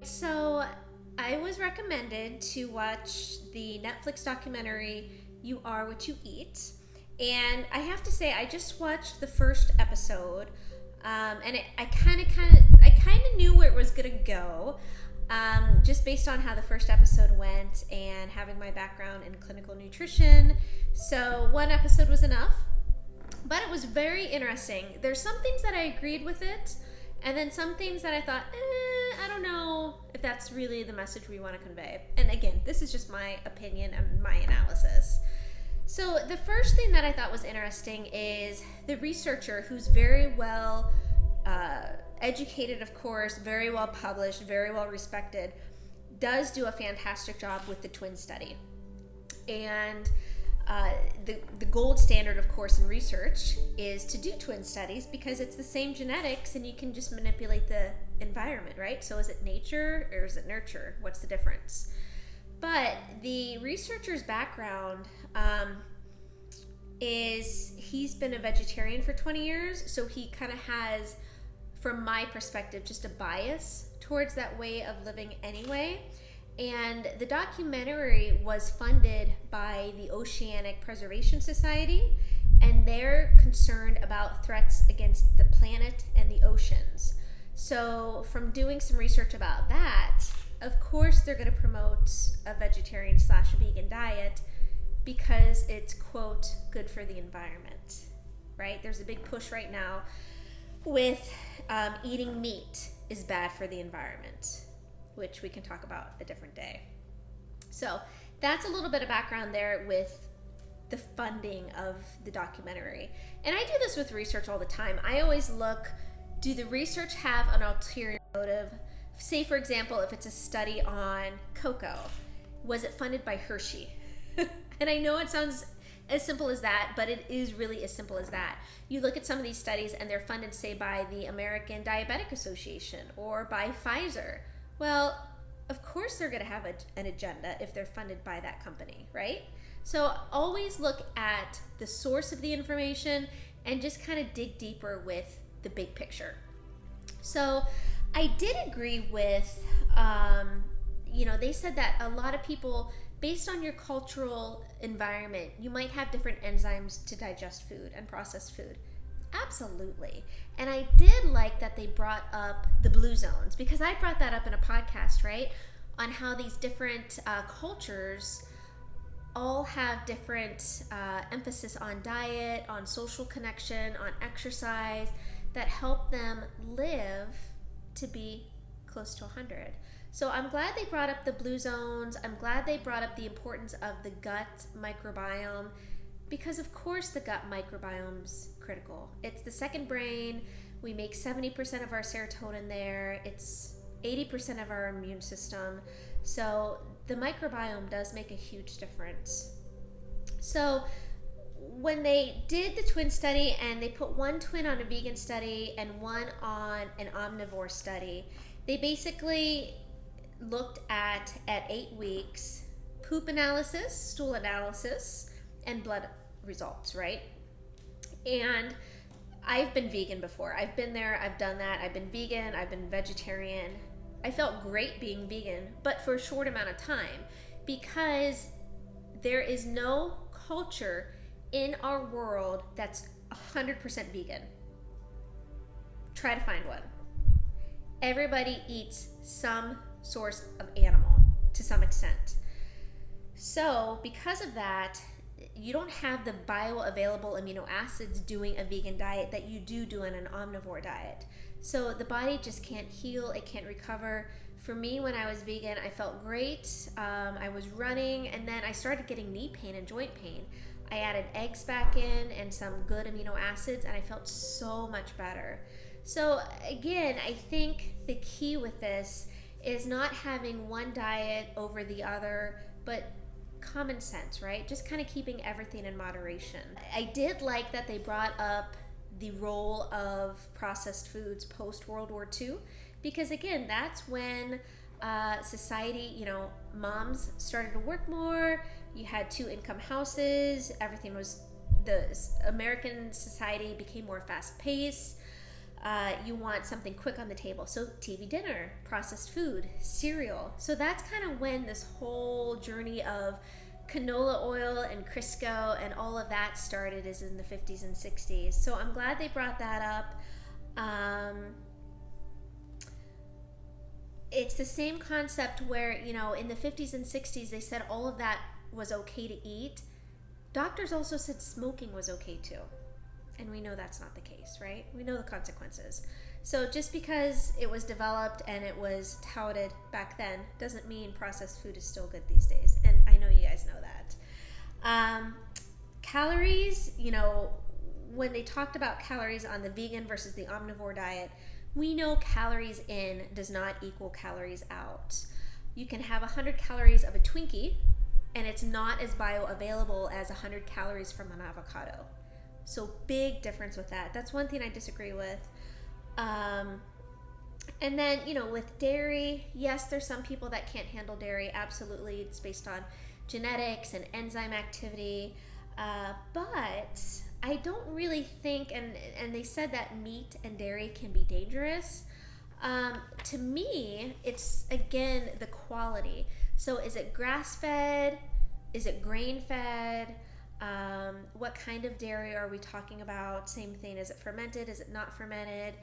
So I was recommended to watch the Netflix documentary You Are What You Eat. And I have to say, I just watched the first episode, and I kind of knew where it was gonna go, just based on how the first episode went and having my background in clinical nutrition. So one episode was enough, but it was very interesting. There's some things that I agreed with it, and then some things that I thought, I don't know if that's really the message we want to convey. And again, this is just my opinion and my analysis. So the first thing that I thought was interesting is the researcher, who's very well educated, of course, very well published, very well respected, does do a fantastic job with the twin study. And the gold standard, of course, in research is to do twin studies because it's the same genetics and you can just manipulate the environment, right? So is it nature or is it nurture? What's the difference? But the researcher's background is he's been a vegetarian for 20 years, so he kind of has, from my perspective, just a bias towards that way of living anyway. And the documentary was funded by the Oceanic Preservation Society, and they're concerned about threats against the planet and the oceans. So from doing some research about that, of course they're going to promote a vegetarian/vegan diet because it's, quote, good for the environment, right? There's a big push right now with eating meat is bad for the environment, which we can talk about a different day. So that's a little bit of background there with the funding of the documentary. And I do this with research all the time. I always look, do the research have an ulterior motive? Say, for example, if it's a study on cocoa, was it funded by Hershey? And I know it sounds as simple as that, but it is really as simple as that. You look at some of these studies and they're funded, say, by the American Diabetic Association or by Pfizer. Well, of course they're going to have an agenda if they're funded by that company, right? So always look at the source of the information and just kind of dig deeper with the big picture. So I did agree with, they said that a lot of people, based on your cultural environment, you might have different enzymes to digest food and process food. Absolutely. And I did like that they brought up the blue zones, because I brought that up in a podcast, right? On how these different cultures all have different emphasis on diet, on social connection, on exercise, that help them live to be close to 100. So I'm glad they brought up the blue zones. I'm glad they brought up the importance of the gut microbiome, because of course the gut microbiome's critical. It's the second brain. We make 70% of our serotonin there. It's 80% of our immune system. So the microbiome does make a huge difference. So when they did the twin study and they put one twin on a vegan study and one on an omnivore study, they basically looked at 8 weeks, poop analysis, stool analysis, and blood results, right? And I've been vegan before. I've been there, I've done that. I've been vegan, I've been vegetarian. I felt great being vegan, but for a short amount of time, because there is no culture in our world that's 100% vegan. Try to find one. Everybody eats some source of animal to some extent. So because of that, you don't have the bioavailable amino acids doing a vegan diet that you do in an omnivore diet. So the body just can't heal, it can't recover. For me, when I was vegan, I felt great. I was running, and then I started getting knee pain and joint pain. I added eggs back in and some good amino acids, and I felt so much better. So again, I think the key with this is not having one diet over the other, but common sense, right? Just kind of keeping everything in moderation. I did like that they brought up the role of processed foods post World War II, because again, that's when society, moms started to work more. You had 2-income houses. Everything was, the American society became more fast-paced. You want something quick on the table. So TV dinner, processed food, cereal. So that's kind of when this whole journey of canola oil and Crisco and all of that started, is in the 50s and 60s. So I'm glad they brought that up. It's the same concept where, in the 50s and 60s, they said all of that was okay to eat. Doctors also said smoking was okay too. And we know that's not the case, right? We know the consequences. So just because it was developed and it was touted back then doesn't mean processed food is still good these days. And I know you guys know that. Calories, when they talked about calories on the vegan versus the omnivore diet, we know calories in does not equal calories out. You can have 100 calories of a Twinkie, and it's not as bioavailable as 100 calories from an avocado. So big difference with that. That's one thing I disagree with. And then, with dairy, yes, there's some people that can't handle dairy. Absolutely. It's based on genetics and enzyme activity. But I don't really think, and they said that meat and dairy can be dangerous. To me, it's, again, the quality. So is it grass-fed? Is it grain-fed? What kind of dairy are we talking about? Same thing. Is it fermented? Is it not fermented?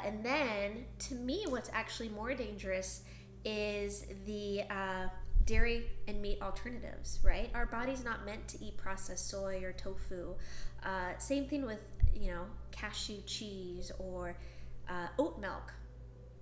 And then, to me, what's actually more dangerous is the dairy and meat alternatives, right? Our body's not meant to eat processed soy or tofu. Same thing with, cashew cheese or oat milk.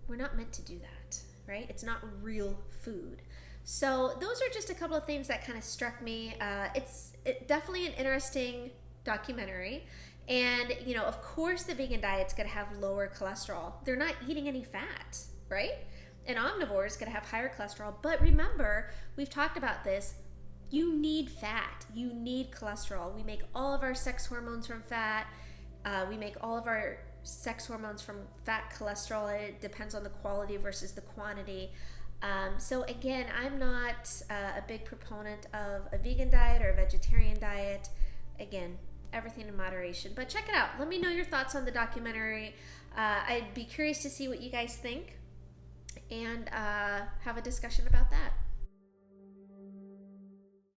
We're not meant to do that, right? It's not real food. So those are just a couple of things that kind of struck me. It's definitely an interesting documentary. And, of course the vegan diet's going to have lower cholesterol. They're not eating any fat, right? An omnivore is going to have higher cholesterol. But remember, we've talked about this. You need fat. You need cholesterol. We make all of our sex hormones from fat. We make all of our sex hormones from fat cholesterol. It depends on the quality versus the quantity. So again, I'm not a big proponent of a vegan diet or a vegetarian diet. Again, everything in moderation. But check it out. Let me know your thoughts on the documentary. I'd be curious to see what you guys think and have a discussion about that.